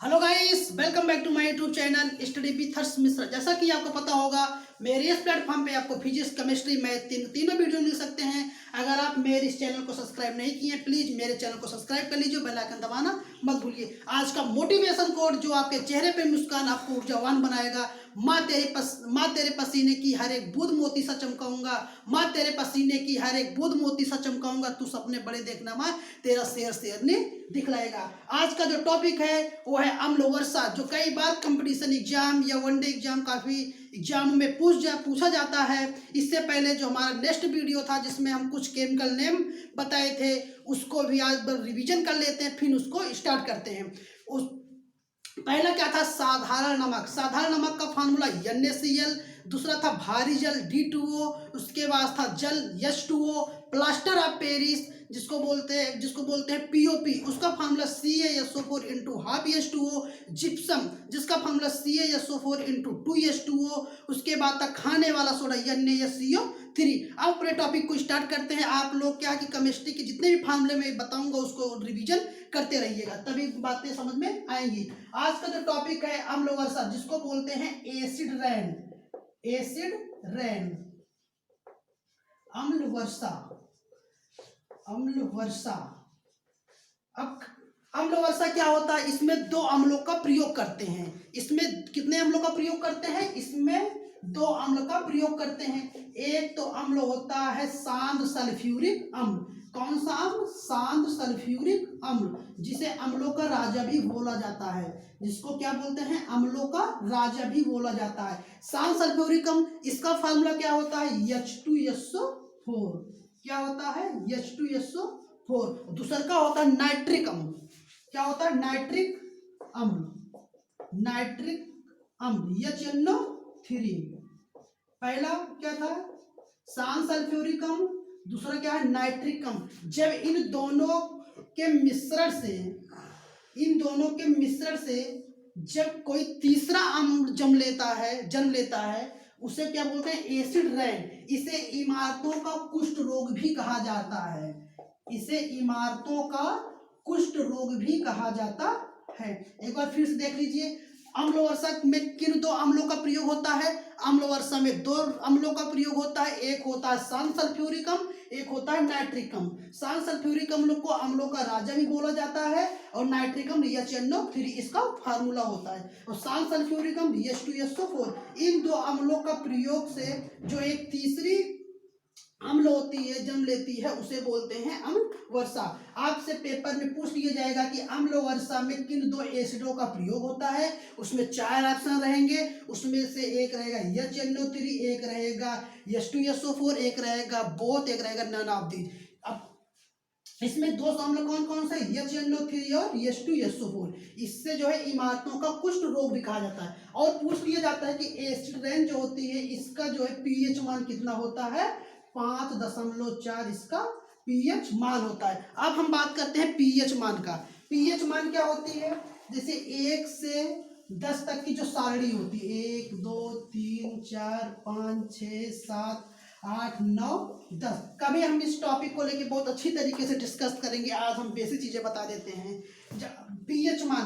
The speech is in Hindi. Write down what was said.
Hello guys, welcome back to my YouTube channel study with Harsh Mishra. जैसा कि आपको पता होगा, मेरे इस प्लेटफॉर्म पे आपको फिजिक्स, केमिस्ट्री, मैथ तीनों वीडियो मिल सकते हैं। अगर आप मेरे इस चैनल को सब्सक्राइब नहीं किए हैं, प्लीज़ मेरे चैनल को सब्सक्राइब कर लीजिए, बेल आइकन दबाना मत भूलिए। आज का मोटिवेशन कोड जो आपके चेहरे पे मुस्कान, आपको ऊर्जावान बनाएगा। माँ तेरे पसीने की हर एक बूंद मोती सा चमकाऊंगा। माँ तेरे पसीने की हर एक बूंद मोती सा चमकाऊंगा। तू सपने बड़े देखना माँ, तेरा शेर शेरनी दिखलाएगा। आज का जो टॉपिक है वो है अम्ल वर्षा, जो कई बार कंपटीशन एग्जाम या वनडे एग्जाम, काफ़ी एग्जाम में पूछा जाता है। इससे पहले जो हमारा नेक्स्ट वीडियो था जिसमें हम कुछ केमिकल नेम बताए थे, उसको भी आज रिवीजन कर लेते हैं, फिर उसको स्टार्ट करते हैं। उस पहला क्या था? साधारण नमक। साधारण नमक का फार्मूला NaCl। दूसरा था भारी जल D2O। उसके बाद था जल H2O। प्लास्टर ऑफ पेरिस जिसको बोलते हैं POP, उसका formula CaSO4 into half H2O। Gypsum जिसका फार्मूला CaSO4 इंटू 2H2O। उसके बाद था खाने वाला सोडा NaCO3। अब पूरे टॉपिक को स्टार्ट करते हैं। आप लोग क्या कि केमिस्ट्री के जितने भी फार्मूले मैं बताऊंगा उसको रिवीजन करते रहिएगा, तभी बातें समझ में आएंगी। आज का जो टॉपिक है अम्ल वर्षा, जिसको बोलते हैं एसिड रेन। एसिड रेन, अम्ल वर्षा, अम्ल वर्षा। अब अम्ल वर्षा क्या होता है? इसमें दो अम्लों का प्रयोग करते हैं। इसमें कितने अम्लों का प्रयोग करते हैं? इसमें दो अम्ल का प्रयोग करते हैं। एक तो अम्ल होता है शांत सल्फ्यूरिक अम्ल। कौन सा अम्ल? शांत सल्फ्यूरिक अम्ल, जिसे अम्लों का राजा भी बोला जाता है। जिसको क्या बोलते हैं? अम्लों का राजा भी बोला जाता है। शांत सल्फ्यूरिक अम्ल, इसका फार्मूला क्या होता है? H2SO4। क्या होता है? H2SO4। दूसरा का होता है नाइट्रिक अम्ल। क्या होता है? नाइट्रिक अम्ल। नाइट्रिक अम्ल HNO3। पहला क्या था? शांत सल्फ्यूरिक अम्ल। दूसरा क्या है? नाइट्रिक अम्ल। जब इन दोनों के मिश्रण से जब कोई तीसरा अम्ल जन्म लेता है, उसे क्या बोलते हैं? Acid rain. इसे इमारतों का कुष्ठ रोग भी कहा जाता है। इसे इमारतों का कुष्ठ रोग भी कहा जाता है। एक बार फिर से देख लीजिए, अम्ल वर्षा में किन दो अम्लों का प्रयोग होता है? अम्ल वर्षा में दो अम्लों का प्रयोग होता है। एक होता है शांत सल्फ्यूरिक अम्ल, एक होता है नाइट्रिक अम्ल। शांत सल्फ्यूरिक अम्ल को अम्लों का राजा भी बोला जाता है, और नाइट्रिक अम्ल HNO3 इसका फार्मूला होता है। और शांत सल्फ्यूरिक अम्ल H2SO4। इन दो अम्लों का प्रयोग से जो एक तीसरी अम्ल होती है, जन्म लेती है, उसे बोलते हैं अम्ल वर्षा। आपसे पेपर में पूछ लिया जाएगा कि अम्ल वर्षा में किन दो एसिडों का प्रयोग होता है। उसमें 4 ऑप्शन रहेंगे। उसमें से एक रहेगा HNO3, एक रहेगा H2SO4, एक रहेगा बोथ, एक रहेगा नन ऑफ दीज। अब इसमें दो अम्ल कौन कौन से? HNO3 और H2SO4। इससे जो है इमारतों का कुष्ठ रोग भी कहा जाता है। और पूछ लिया जाता है कि एसिड रेन जो होती है, इसका जो है pH मान कितना होता है? 5.4 इसका pH मान होता है। अब हम बात करते हैं pH मान का। pH मान क्या होती है? जैसे 1 से 10 तक की जो सारणी होती है, 1 2 3 4 5 6 7 8 9 10। कभी हम इस टॉपिक को लेके बहुत अच्छी तरीके से डिस्कस करेंगे। आज हम बेसिक चीजें बता देते हैं। pH मान